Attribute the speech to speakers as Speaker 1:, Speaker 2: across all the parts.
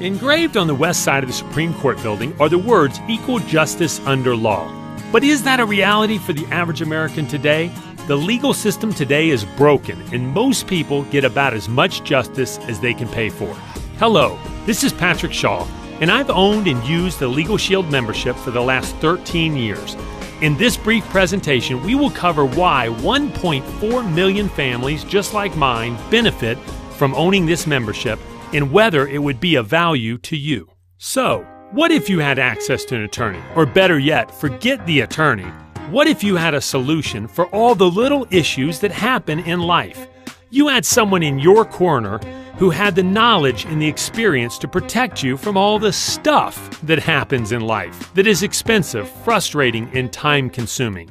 Speaker 1: Engraved on the west side of the Supreme Court building are the words "equal justice under law." But is that a reality for the average American today? The legal system today is broken, and most people get about as much justice as they can pay for. Hello, this is Patrick Shaw, and I've owned and used the LegalShield membership for the last 13 years. In this brief presentation, we will cover why 1.4 million families just like mine benefit from owning this membership and whether it would be of value to you. So, what if you had access to an attorney? Or better yet, forget the attorney. What if you had a solution for all the little issues that happen in life? You had someone in your corner who had the knowledge and the experience to protect you from all the stuff that happens in life that is expensive, frustrating, and time-consuming.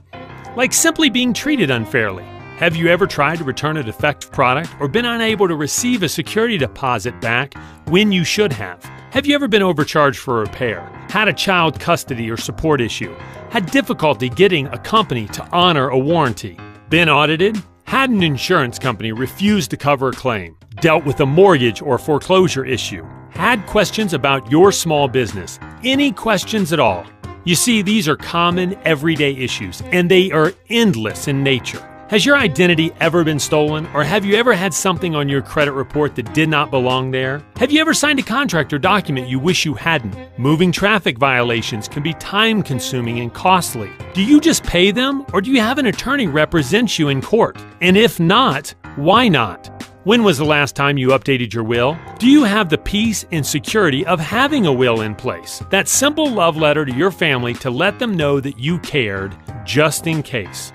Speaker 1: Like simply being treated unfairly. Have you ever tried to return a defective product or been unable to receive a security deposit back when you should have? Have you ever been overcharged for a repair, had a child custody or support issue, had difficulty getting a company to honor a warranty, been audited, had an insurance company refuse to cover a claim, dealt with a mortgage or foreclosure issue, had questions about your small business, any questions at all? You see, these are common everyday issues, and they are endless in nature. Has your identity ever been stolen, or have you ever had something on your credit report that did not belong there? Have you ever signed a contract or document you wish you hadn't? Moving traffic violations can be time-consuming and costly. Do you just pay them, or do you have an attorney represent you in court? And if not, why not? When was the last time you updated your will? Do you have the peace and security of having a will in place? That simple love letter to your family to let them know that you cared, just in case.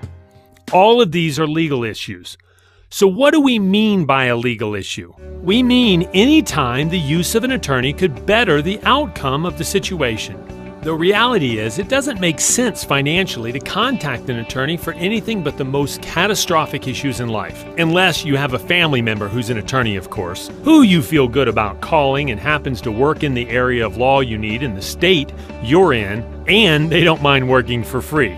Speaker 1: All of these are legal issues. So what do we mean by a legal issue? We mean any time the use of an attorney could better the outcome of the situation. The reality is, it doesn't make sense financially to contact an attorney for anything but the most catastrophic issues in life. Unless you have a family member who's an attorney, of course, who you feel good about calling and happens to work in the area of law you need in the state you're in, and they don't mind working for free.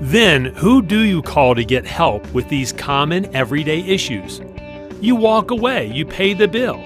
Speaker 1: Then, who do you call to get help with these common everyday issues? You walk away, you pay the bill.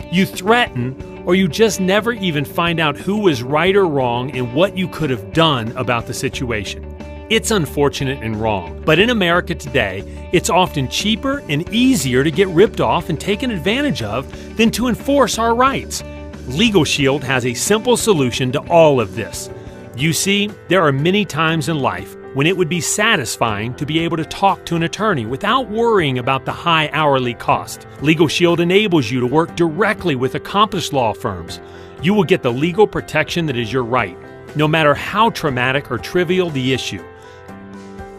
Speaker 1: You threaten, or you just never even find out who was right or wrong and what you could have done about the situation. It's unfortunate and wrong, but in America today, it's often cheaper and easier to get ripped off and taken advantage of than to enforce our rights. LegalShield has a simple solution to all of this. You see, there are many times in life when it would be satisfying to be able to talk to an attorney without worrying about the high hourly cost. LegalShield enables you to work directly with accomplished law firms. You will get the legal protection that is your right, no matter how traumatic or trivial the issue.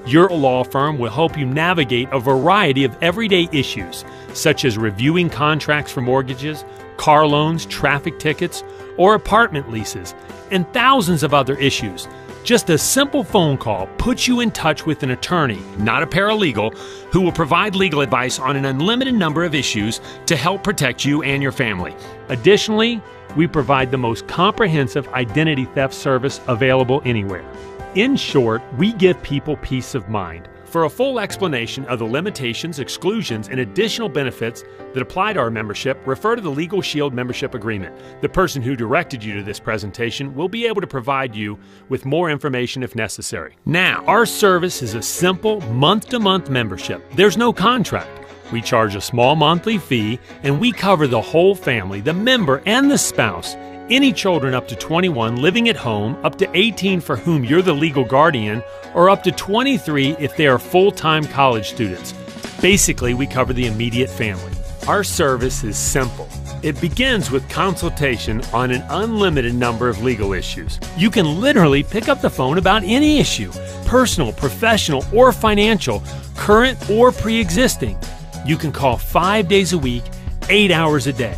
Speaker 1: Your law firm will help you navigate a variety of everyday issues, such as reviewing contracts for mortgages, car loans, traffic tickets, or apartment leases, and thousands of other issues. Just a simple phone call puts you in touch with an attorney, not a paralegal, who will provide legal advice on an unlimited number of issues to help protect you and your family. Additionally, we provide the most comprehensive identity theft service available anywhere. In short, we give people peace of mind. For a full explanation of the limitations, exclusions, and additional benefits that apply to our membership, refer to the LegalShield membership agreement. The person who directed you to this presentation will be able to provide you with more information if necessary. Now, our service is a simple month-to-month membership. There's no contract. We charge a small monthly fee, and we cover the whole family, the member and the spouse. Any children up to 21 living at home, up to 18 for whom you're the legal guardian, or up to 23 if they are full-time college students. Basically, we cover the immediate family. Our service is simple. It begins with consultation on an unlimited number of legal issues. You can literally pick up the phone about any issue, personal, professional, or financial, current or pre-existing. You can call 5 days a week, 8 hours a day.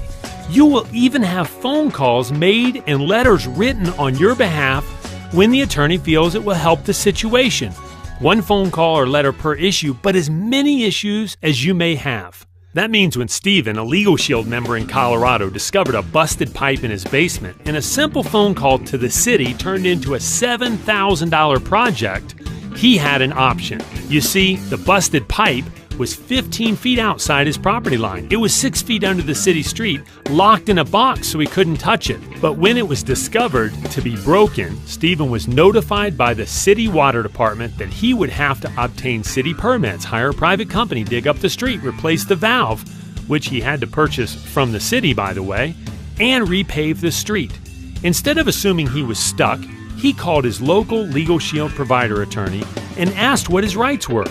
Speaker 1: You will even have phone calls made and letters written on your behalf when the attorney feels it will help the situation. One phone call or letter per issue, but as many issues as you may have. That means when Steven, a LegalShield member in Colorado, discovered a busted pipe in his basement, and a simple phone call to the city turned into a $7,000 project, he had an option. You see, the busted pipe was 15 feet outside his property line. It was 6 feet under the city street, locked in a box so he couldn't touch it. But when it was discovered to be broken, Stephen was notified by the city water department that he would have to obtain city permits, hire a private company, dig up the street, replace the valve, which he had to purchase from the city, by the way, and repave the street. Instead of assuming he was stuck, he called his local LegalShield provider attorney and asked what his rights were.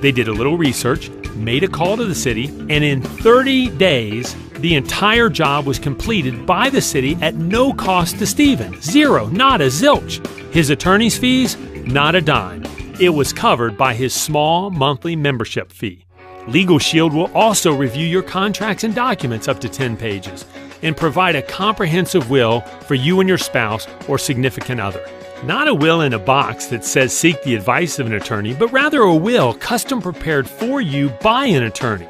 Speaker 1: They did a little research, made a call to the city, and in 30 days, the entire job was completed by the city at no cost to Stephen. Zero, not a zilch. His attorney's fees, not a dime. It was covered by his small monthly membership fee. LegalShield will also review your contracts and documents up to 10 pages and provide a comprehensive will for you and your spouse or significant other. Not a will in a box that says seek the advice of an attorney, but rather a will custom prepared for you by an attorney.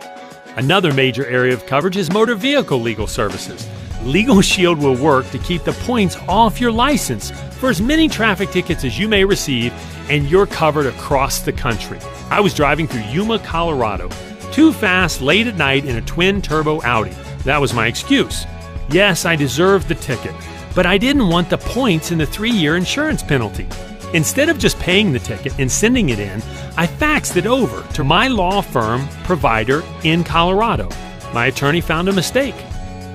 Speaker 1: Another major area of coverage is motor vehicle legal services. LegalShield will work to keep the points off your license for as many traffic tickets as you may receive, and you're covered across the country. I was driving through Yuma, Colorado, too fast late at night in a twin-turbo Audi. That was my excuse. Yes, I deserved the ticket, but I didn't want the points in the 3-year insurance penalty. Instead of just paying the ticket and sending it in, I faxed it over to my law firm provider in Colorado. My attorney found a mistake.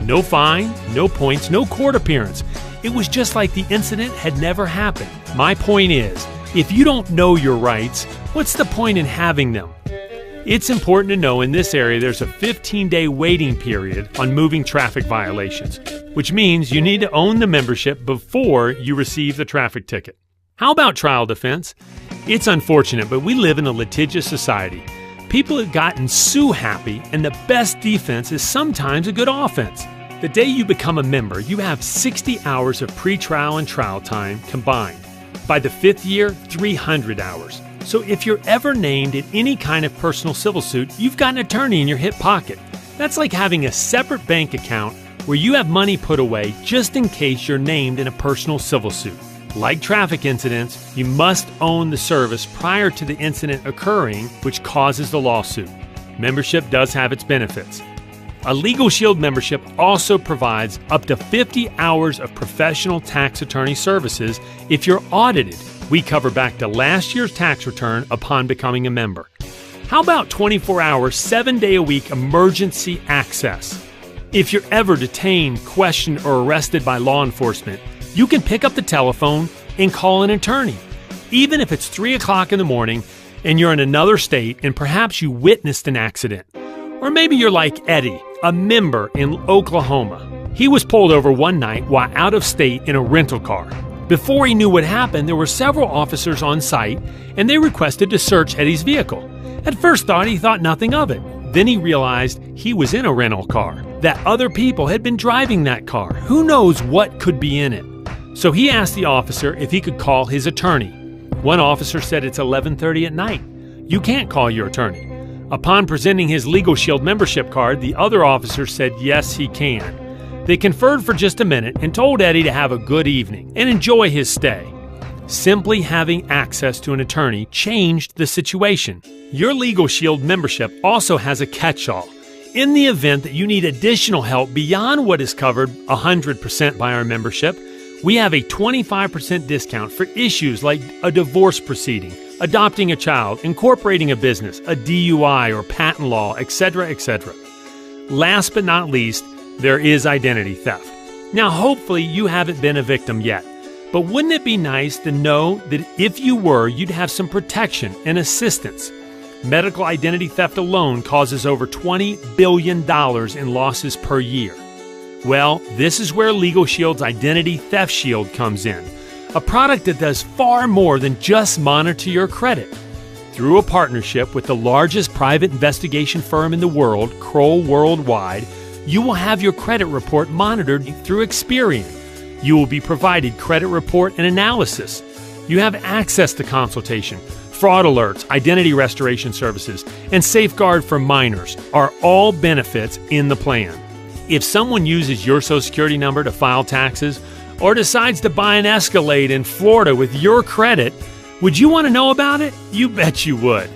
Speaker 1: No fine, no points, no court appearance. It was just like the incident had never happened. My point is, if you don't know your rights, what's the point in having them? It's important to know in this area there's a 15-day waiting period on moving traffic violations, which means you need to own the membership before you receive the traffic ticket. How about trial defense? It's unfortunate, but we live in a litigious society. People have gotten so happy, and the best defense is sometimes a good offense. The day you become a member, you have 60 hours of pre-trial and trial time combined. By the 5th year, 300 hours. So if you're ever named in any kind of personal civil suit, you've got an attorney in your hip pocket. That's like having a separate bank account where you have money put away just in case you're named in a personal civil suit. Like traffic incidents, you must own the service prior to the incident occurring, which causes the lawsuit. Membership does have its benefits. A LegalShield membership also provides up to 50 hours of professional tax attorney services if you're audited. We cover back to last year's tax return upon becoming a member. How about 24-hour, 7-day-a-week emergency access? If you're ever detained, questioned, or arrested by law enforcement, you can pick up the telephone and call an attorney. Even if it's 3 o'clock in the morning and you're in another state and perhaps you witnessed an accident. Or maybe you're like Eddie, a member in Oklahoma. He was pulled over one night while out of state in a rental car. Before he knew what happened, there were several officers on site and they requested to search Eddie's vehicle. At first he thought nothing of it. Then he realized he was in a rental car, that other people had been driving that car. Who knows what could be in it? So he asked the officer if he could call his attorney. One officer said it's 11:30 at night. You can't call your attorney. Upon presenting his LegalShield membership card, the other officer said yes, he can. They conferred for just a minute and told Eddie to have a good evening and enjoy his stay. Simply having access to an attorney changed the situation. Your LegalShield membership also has a catch-all. In the event that you need additional help beyond what is covered 100% by our membership, we have a 25% discount for issues like a divorce proceeding, adopting a child, incorporating a business, a DUI or patent law, etc., etc. Last but not least, there is identity theft. Now, hopefully you haven't been a victim yet, but wouldn't it be nice to know that if you were, you'd have some protection and assistance? Medical identity theft alone causes over $20 billion in losses per year. Well, this is where LegalShield's Identity Theft Shield comes in, a product that does far more than just monitor your credit. Through a partnership with the largest private investigation firm in the world, Kroll Worldwide, you will have your credit report monitored through Experian. You will be provided credit report and analysis. You have access to consultation. Fraud alerts, identity restoration services, and safeguard for minors are all benefits in the plan. If someone uses your Social Security number to file taxes or decides to buy an Escalade in Florida with your credit, would you want to know about it? You bet you would.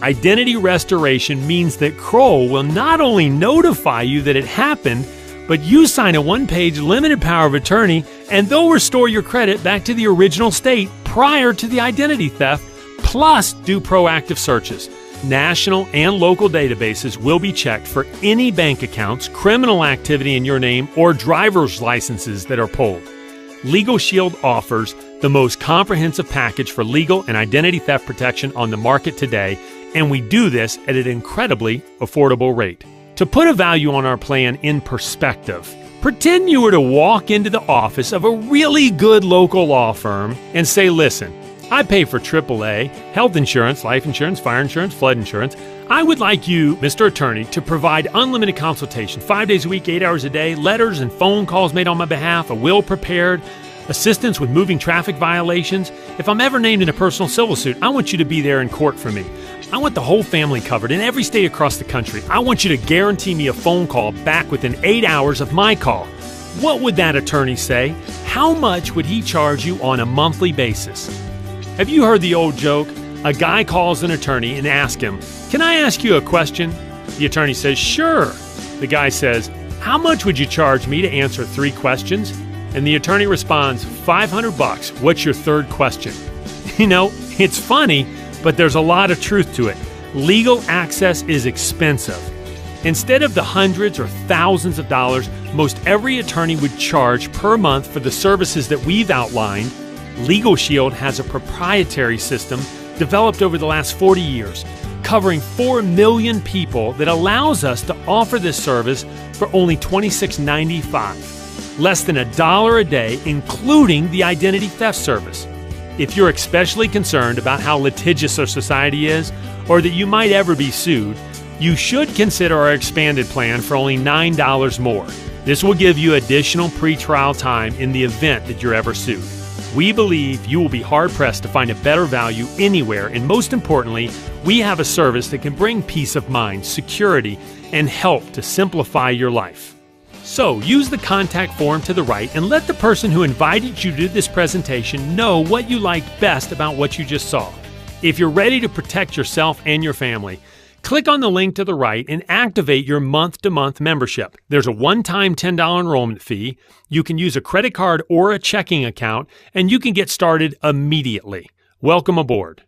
Speaker 1: Identity restoration means that Kroll will not only notify you that it happened, but you sign a one-page limited power of attorney and they'll restore your credit back to the original state prior to the identity theft, plus do proactive searches. National and local databases will be checked for any bank accounts, criminal activity in your name, or driver's licenses that are pulled. LegalShield offers the most comprehensive package for legal and identity theft protection on the market today, and we do this at an incredibly affordable rate. To put a value on our plan in perspective, pretend you were to walk into the office of a really good local law firm and say, listen, I pay for AAA, health insurance, life insurance, fire insurance, flood insurance. I would like you, Mr. Attorney, to provide unlimited consultation, 5 days a week, 8 hours a day, letters and phone calls made on my behalf, a will prepared, assistance with moving traffic violations. If I'm ever named in a personal civil suit, I want you to be there in court for me. I want the whole family covered in every state across the country. I want you to guarantee me a phone call back within 8 hours of my call. What would that attorney say? How much would he charge you on a monthly basis? Have you heard the old joke? A guy calls an attorney and asks him, "Can I ask you a question?" The attorney says, "Sure." The guy says, "How much would you charge me to answer 3 questions?" And the attorney responds, $500. What's your third question? You know, it's funny, but there's a lot of truth to it. Legal access is expensive. Instead of the hundreds or thousands of dollars most every attorney would charge per month for the services that we've outlined, LegalShield has a proprietary system developed over the last 40 years, covering 4 million people, that allows us to offer this service for only $26.95. Less than $1 a day, including the identity theft service. If you're especially concerned about how litigious our society is, or that you might ever be sued, you should consider our expanded plan for only $9 more. This will give you additional pre-trial time in the event that you're ever sued. We believe you will be hard-pressed to find a better value anywhere, and most importantly, we have a service that can bring peace of mind, security, and help to simplify your life. So use the contact form to the right and let the person who invited you to this presentation know what you liked best about what you just saw. If you're ready to protect yourself and your family, click on the link to the right and activate your month-to-month membership. There's a one-time $10 enrollment fee. You can use a credit card or a checking account, and you can get started immediately. Welcome aboard.